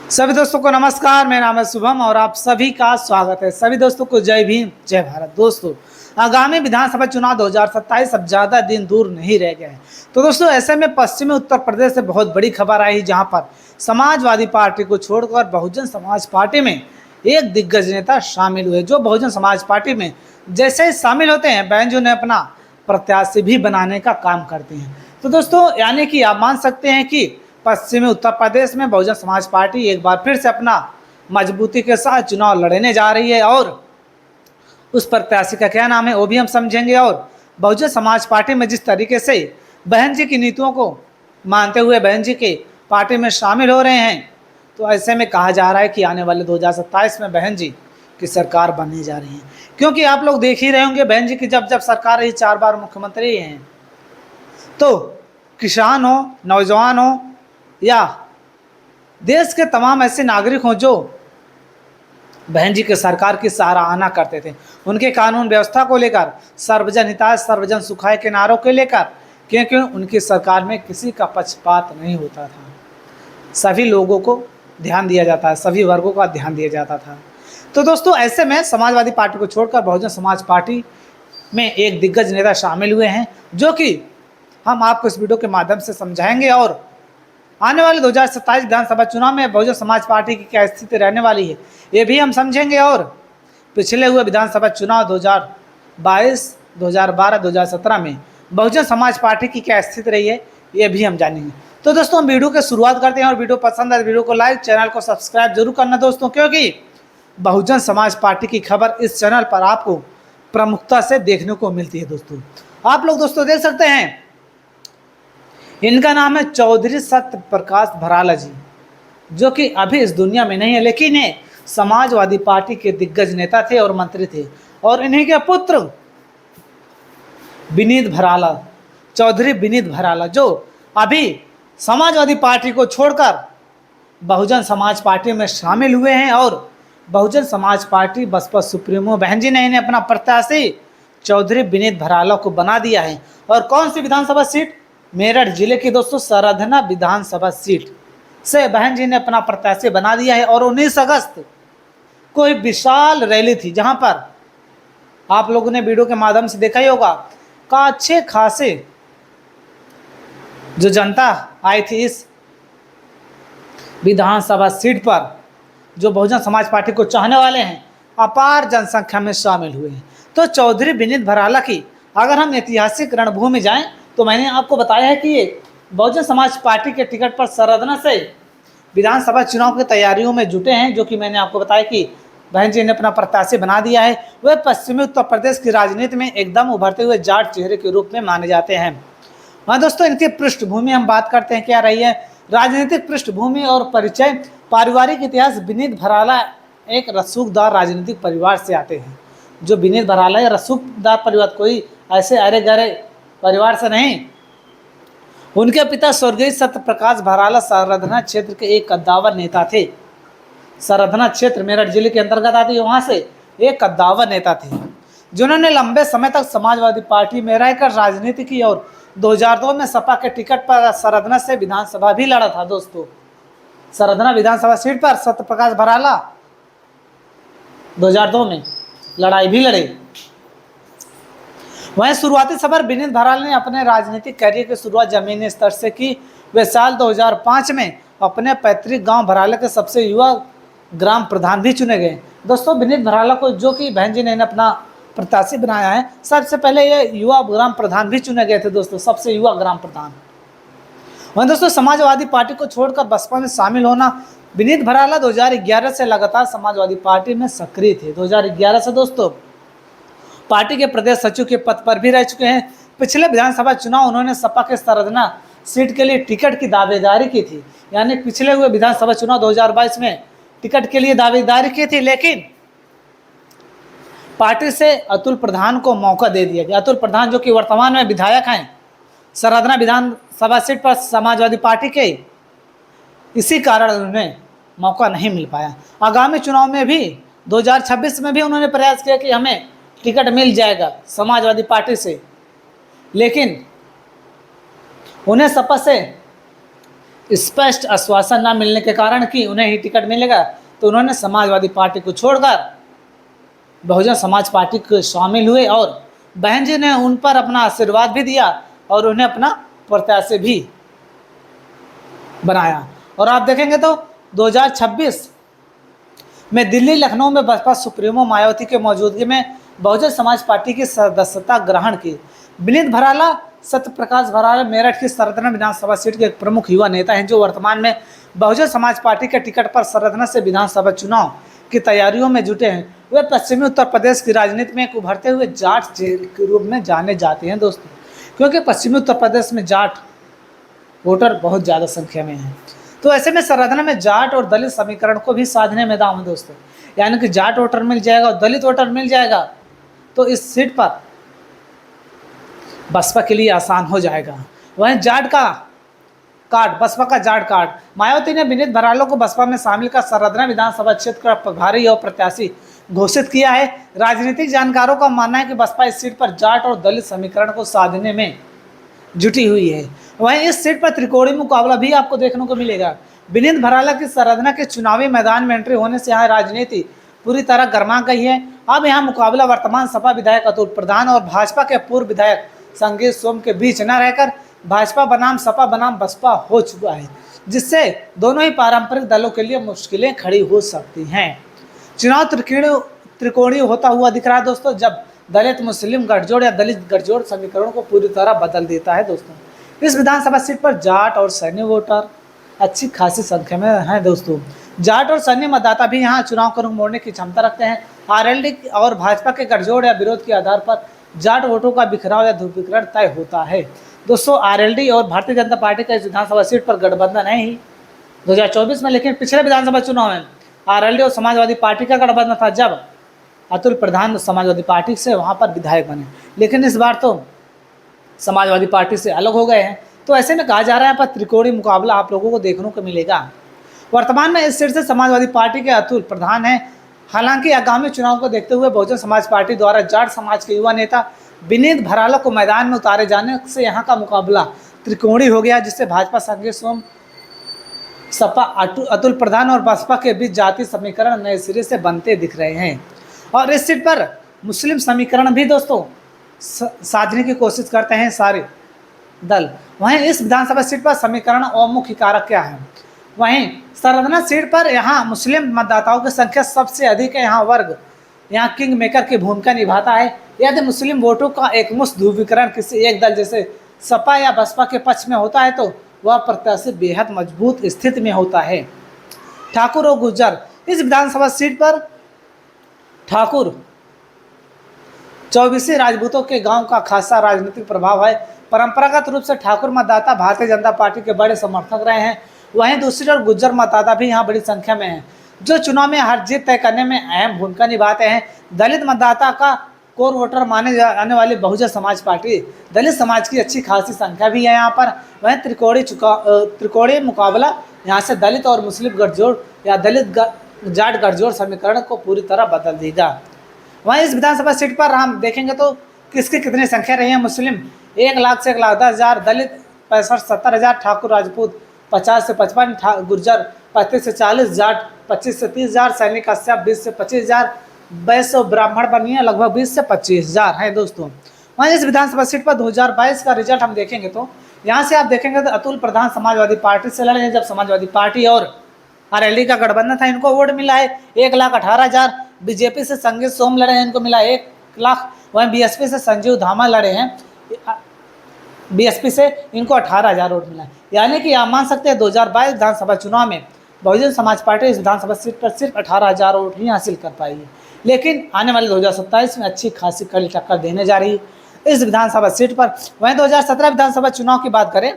सभी दोस्तों को नमस्कार। मेरा नाम है शुभम और आप सभी का स्वागत है। सभी दोस्तों को जय भीम जय भारत। दोस्तों, आगामी विधानसभा चुनाव 2027 अब ज़्यादा दिन दूर नहीं रह गए हैं। तो दोस्तों, ऐसे में पश्चिमी उत्तर प्रदेश से बहुत बड़ी खबर आई, जहां पर समाजवादी पार्टी को छोड़कर बहुजन समाज पार्टी में एक दिग्गज नेता शामिल हुए। जो बहुजन समाज पार्टी में जैसे ही शामिल होते हैं, बहन जो ने अपना प्रत्याशी भी बनाने का काम करते हैं। तो दोस्तों, यानी कि आप मान सकते हैं कि पश्चिमी उत्तर प्रदेश में बहुजन समाज पार्टी एक बार फिर से अपना मजबूती के साथ चुनाव लड़ने जा रही है, और उस प्रत्याशी का क्या नाम है वो भी हम समझेंगे। और बहुजन समाज पार्टी में जिस तरीके से बहन जी की नीतियों को मानते हुए बहन जी के पार्टी में शामिल हो रहे हैं, तो ऐसे में कहा जा रहा है कि आने वाले 2027 में बहन जी की सरकार बनने जा रही है। क्योंकि आप लोग देख ही रहे होंगे, बहन जी की जब जब सरकार रही, 4 बार मुख्यमंत्री हैं, तो किसान हो, नौजवान हो या देश के तमाम ऐसे नागरिक हों जो बहन जी के सरकार की सराहना करते थे, उनके कानून व्यवस्था को लेकर, सर्वजन हिताय सर्वजन सुखाय के नारों को लेकर, क्योंकि उनकी सरकार में किसी का पक्षपात नहीं होता था। सभी लोगों को ध्यान दिया जाता है, सभी वर्गों का ध्यान दिया जाता था। तो दोस्तों, ऐसे में समाजवादी पार्टी को छोड़कर बहुजन समाज पार्टी में एक दिग्गज नेता शामिल हुए हैं, जो कि हम आपको इस वीडियो के माध्यम से समझाएंगे। और आने वाले 2027 विधानसभा चुनाव में बहुजन समाज पार्टी की क्या स्थिति रहने वाली है, ये भी हम समझेंगे। और पिछले हुए विधानसभा चुनाव 2022, 2012, 2017 में बहुजन समाज पार्टी की क्या स्थिति रही है, ये भी हम जानेंगे। तो दोस्तों, हम वीडियो की शुरुआत करते हैं। और वीडियो पसंद आए वीडियो को लाइक, चैनल को सब्सक्राइब जरूर करना दोस्तों, क्योंकि बहुजन समाज पार्टी की खबर इस चैनल पर आपको प्रमुखता से देखने को मिलती है। दोस्तों, आप लोग दोस्तों देख सकते हैं, इनका नाम है चौधरी सत्य प्रकाश भराला जी, जो कि अभी इस दुनिया में नहीं है, लेकिन ये समाजवादी पार्टी के दिग्गज नेता थे और मंत्री थे। और इन्हीं के पुत्र विनीत भराला, चौधरी विनीत भराला, जो अभी समाजवादी पार्टी को छोड़कर बहुजन समाज पार्टी में शामिल हुए हैं। और बहुजन समाज पार्टी बसपा सुप्रीमो बहन जी ने इन्हें अपना प्रत्याशी चौधरी विनीत भराला को बना दिया है। और कौन सी विधानसभा सीट? मेरठ जिले की दोस्तों सरधना विधानसभा सीट से बहन जी ने अपना प्रत्याशी बना दिया है। और 19 अगस्त को एक विशाल रैली थी, जहां पर आप लोगों ने वीडियो के माध्यम से देखा ही होगा, का अच्छे खासे जो जनता आई थी इस विधानसभा सीट पर, जो बहुजन समाज पार्टी को चाहने वाले हैं, अपार जनसंख्या में शामिल हुए हैं। तो चौधरी विनीत भराला की अगर हम ऐतिहासिक रणभूमि जाएं, तो मैंने आपको बताया है कि ये बहुजन समाज पार्टी के टिकट पर सरधना से विधानसभा चुनाव की तैयारियों में जुटे हैं, जो कि मैंने आपको बताया कि बहन जी ने अपना प्रत्याशी बना दिया है। वह पश्चिमी उत्तर प्रदेश की राजनीति में एकदम उभरते हुए जाट चेहरे के रूप में माने जाते हैं। हाँ दोस्तों, इनकी पृष्ठभूमि हम बात करते हैं क्या रही है, राजनीतिक पृष्ठभूमि और परिचय। पारिवारिक इतिहास, विनीत भराला एक रसूखदार राजनीतिक परिवार से आते हैं। जो विनीत भराला है, रसूखदार परिवार, कोई ऐसे अरे गरे परिवार से नहीं। उनके पिता स्वर्गीय सत्य प्रकाश भराला सरधना क्षेत्र के एक कद्दावर नेता थे। सरधना क्षेत्र मेरठ जिले के अंतर्गत आती है, वहां से एक कद्दावर नेता थे, जिन्होंने लंबे समय तक समाजवादी पार्टी में रहकर राजनीति की। और 2002 में सपा के टिकट पर सरधना से विधानसभा भी लड़ा था। दोस्तों, सरधना विधानसभा सीट पर सत्य प्रकाश भराला 2002 में लड़ाई भी लड़े। वहीं शुरुआती सफर विनीत भराला ने अपने राजनीतिक कैरियर की शुरुआत जमीनी स्तर से की। वे साल 2005 में अपने पैतृक गांव भराला के सबसे युवा ग्राम प्रधान भी चुने गए। दोस्तों, विनीत भराला को, जो कि बहन जी ने अपना प्रत्याशी बनाया है, सबसे पहले ये युवा ग्राम प्रधान भी चुने गए थे। दोस्तों, सबसे युवा ग्राम प्रधान। वहीं दोस्तों, समाजवादी पार्टी को छोड़कर बसपा में शामिल होना, विनीत भराला 2011 से लगातार समाजवादी पार्टी में सक्रिय थे। 2011 से दोस्तों पार्टी के प्रदेश सचिव के पद पर भी रह चुके हैं। पिछले विधानसभा चुनाव उन्होंने सपा के सरधना सीट के लिए टिकट की दावेदारी की थी, यानी पिछले हुए विधानसभा चुनाव 2022 में टिकट के लिए दावेदारी की थी, लेकिन पार्टी से अतुल प्रधान को मौका दे दिया गया। अतुल प्रधान, जो कि वर्तमान में विधायक हैं सरधना विधानसभा सीट पर समाजवादी पार्टी के, इसी कारण उन्हें मौका नहीं मिल पाया। आगामी चुनाव में भी 2026 में भी उन्होंने प्रयास किया कि हमें टिकट मिल जाएगा समाजवादी पार्टी से, लेकिन उन्हें सपा से स्पष्ट आश्वासन न मिलने के कारण कि उन्हें ही टिकट मिलेगा, तो उन्होंने समाजवादी पार्टी को छोड़कर बहुजन समाज पार्टी के शामिल हुए और बहन जी ने उन पर अपना आशीर्वाद भी दिया और उन्हें अपना प्रत्याशी भी बनाया। और आप देखेंगे तो 2026 में दिल्ली लखनऊ में बसपा सुप्रीमो मायावती के मौजूदगी में बहुजन समाज पार्टी की सदस्यता ग्रहण की। विनीत भराला, सत्य प्रकाश भराला मेरठ की सरदना विधानसभा सीट के एक प्रमुख युवा नेता हैं जो वर्तमान में बहुजन समाज पार्टी के टिकट पर सरदना से विधानसभा चुनाव की तैयारियों में जुटे हैं। वे पश्चिमी उत्तर प्रदेश की राजनीति में एक उभरते हुए जाट के रूप में जाने जाते हैं दोस्तों, क्योंकि पश्चिमी उत्तर प्रदेश में जाट वोटर बहुत ज़्यादा संख्या में हैं। तो ऐसे में सरदना में जाट और दलित समीकरण को भी साधने में दाम है दोस्तों, यानी कि जाट वोटर मिल जाएगा और दलित वोटर मिल जाएगा, तो इस सीट पर बसपा के लिए आसान हो जाएगा। वहीं जाट का कार्ड, बसपा का जाट कार्ड, मायावती ने विनीत भराला को बसपा में शामिल कर सरदना विधानसभा क्षेत्र का प्रभारी और प्रत्याशी घोषित किया है। राजनीतिक जानकारों का मानना है कि बसपा इस सीट पर जाट और दलित समीकरण को साधने में जुटी हुई है। वहीं इस सीट पर त्रिकोणीय मुकाबला भी आपको देखने को मिलेगा। विनीत भराला की सरदना के चुनावी मैदान में एंट्री होने से यहाँ राजनीति पूरी तरह गर्मा गई है। अब यहाँ मुकाबला वर्तमान सपा विधायक अतुल प्रधान और भाजपा के पूर्व विधायक संगीत सोम के बीच न रहकर भाजपा बनाम सपा बनाम बसपा हो चुका है, जिससे दोनों ही पारंपरिक दलों के लिए मुश्किलें खड़ी हो सकती हैं। चुनाव त्रिकोणीय होता हुआ दिख रहा है दोस्तों, जब दलित मुस्लिम गठजोड़ या दलित गठजोड़ समीकरण को पूरी तरह बदल देता है दोस्तों। इस विधानसभा सीट पर जाट और सैन्य वोटर अच्छी खासी संख्या में हैं दोस्तों। जाट और सैन्य मतदाता भी यहाँ चुनाव को रुख मोड़ने की क्षमता रखते हैं। आरएलडी और भाजपा के गठजोड़ या विरोध के आधार पर जाट वोटों का बिखराव या ध्रुवीकरण तय होता है दोस्तों। आरएलडी और भारतीय जनता पार्टी का इस विधानसभा सीट पर गठबंधन है ही 2024 में, लेकिन पिछले विधानसभा चुनाव में आरएलडी और समाजवादी पार्टी का गठबंधन था, जब अतुल प्रधान समाजवादी पार्टी से वहाँ पर विधायक बने, लेकिन इस बार तो समाजवादी पार्टी से अलग हो गए हैं। तो ऐसे में कहा जा रहा है पर त्रिकोणीय मुकाबला आप लोगों को देखने को मिलेगा। वर्तमान में इस सीट से समाजवादी पार्टी के अतुल प्रधान हैं। हालांकि आगामी चुनाव को देखते हुए बहुजन समाज पार्टी द्वारा जाट समाज के युवा नेता विनीत भराला को मैदान में उतारे जाने से यहाँ का मुकाबला त्रिकोणीय हो गया, जिससे भाजपा संगीत सोम, सपा अतुल प्रधान और बसपा के बीच जाति समीकरण नए सिरे से बनते दिख रहे हैं। और इस सीट पर मुस्लिम समीकरण भी दोस्तों साधने की कोशिश करते हैं सारे दल। वहीं इस विधानसभा सीट पर समीकरण और मुख्य कारक क्या है? वहीं सरदना सीट पर यहाँ मुस्लिम मतदाताओं की संख्या सबसे अधिक है। यहाँ वर्ग यहाँ किंग मेकर की भूमिका निभाता है। यदि मुस्लिम वोटों का एकमुश्त ध्रुवीकरण किसी एक दल जैसे सपा या बसपा के पक्ष में होता है तो वह प्रत्याशी बेहद मजबूत स्थिति में होता है। ठाकुर और गुर्जर, इस विधानसभा सीट पर ठाकुर चौबीसी राजपूतों के गांव का खासा राजनीतिक प्रभाव है। परंपरागत रूप से ठाकुर मतदाता भारतीय जनता पार्टी के बड़े समर्थक रहे हैं। वहीं दूसरी ओर गुर्जर मतदाता भी यहाँ बड़ी संख्या में हैं, जो चुनाव में हार जीत तय करने में अहम भूमिका निभाते हैं। दलित मतदाता का कोर वोटर माने जाने वाली बहुजन समाज पार्टी दलित समाज की अच्छी खासी संख्या भी है यहाँ पर। वहीं त्रिकोणीय मुकाबला यहाँ से दलित और मुस्लिम गठजोड़ या दलित जाट गठजोड़ समीकरण को पूरी तरह बदल देगा। वहीं इस विधानसभा सीट पर हम देखेंगे तो किसकी कितनी संख्या रही है। मुस्लिम 1 लाख से 1,10,000, दलित 65-70,000, ठाकुर राजपूत 50 से 55, गुर्जर 35 से 40, जाट 25 से 30,000, सैनिक कश्यप 20 से 25,000, वैश्य ब्राह्मण बनिए लगभग 20 से 25,000 है दोस्तों। वहीं इस विधानसभा सीट पर 2022 का रिजल्ट हम देखेंगे तो यहाँ से आप देखेंगे तो अतुल प्रधान समाजवादी पार्टी से लड़े हैं, जब समाजवादी पार्टी और आरएलडी का गठबंधन था इनको वोट मिला है 1,18,000। बीजेपी से संगीत सोम लड़े हैं, इनको मिला 1 लाख। वहीं बीएसपी से संजीव धामा लड़े हैं, बीएसपी से इनको 18,000 वोट मिला है। यानी कि आप मान सकते हैं 2022 विधानसभा चुनाव में बहुजन समाज पार्टी इस विधानसभा सीट पर सिर्फ 18,000 वोट ही हासिल कर पाई है, लेकिन आने वाले 2027 में अच्छी खासी कड़ी टक्कर देने जा रही है इस विधानसभा सीट पर। वहीं 2017 विधानसभा चुनाव की बात करें,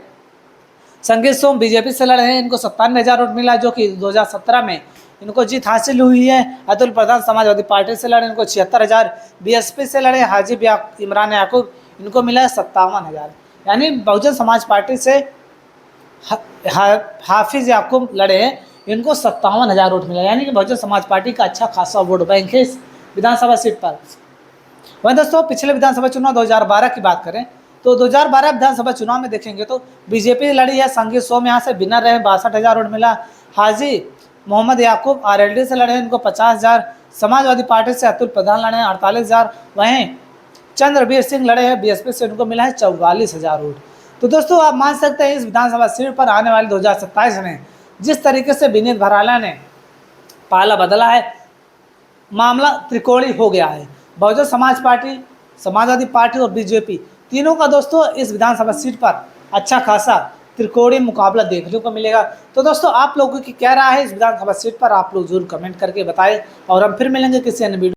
संगीत सोम बीजेपी से लड़े हैं, इनको 57,000 वोट मिला, जो कि 2017 में इनको जीत हासिल हुई है। अतुल प्रधान समाजवादी पार्टी से लड़े, इनको 76,000। बीएसपी से लड़े हाजी इमरान याकूब, इनको मिला है 57,000। यानी बहुजन समाज पार्टी से हाफिज याकूब लड़े हैं, इनको 57,000 वोट मिला। यानी कि बहुजन समाज पार्टी का अच्छा खासा वोट बैंक है इस विधानसभा सीट पर। वहीं दोस्तों पिछले विधानसभा चुनाव 2012 की बात करें तो 2012 विधानसभा चुनाव में देखेंगे तो बीजेपी लड़ी है, संगी सोम यहाँ से विनर रहे, 62,000 वोट मिला। हाजी मोहम्मद याकूब आरएलडी से लड़े, इनको 50,000। समाजवादी पार्टी से अतुल प्रधान लड़े हैं, 48,000। वहीं चंद्रवीर सिंह लड़े हैं बीएसपी से, उनको मिला है 44,000 वोट। तो दोस्तों आप मान सकते हैं इस विधानसभा सीट पर आने वाले 2027 में जिस तरीके से विनीत भराला ने पाला बदला है, मामला त्रिकोणीय हो गया है। बहुजन समाज पार्टी, समाजवादी पार्टी और बीजेपी तीनों का दोस्तों इस विधानसभा सीट पर अच्छा खासा त्रिकोणीय मुकाबला देखने को मिलेगा। तो दोस्तों आप लोगों की क्या राय है इस विधानसभा सीट पर, आप लोग जरूर कमेंट करके बताएं और हम फिर मिलेंगे किसी अन्य वीडियो।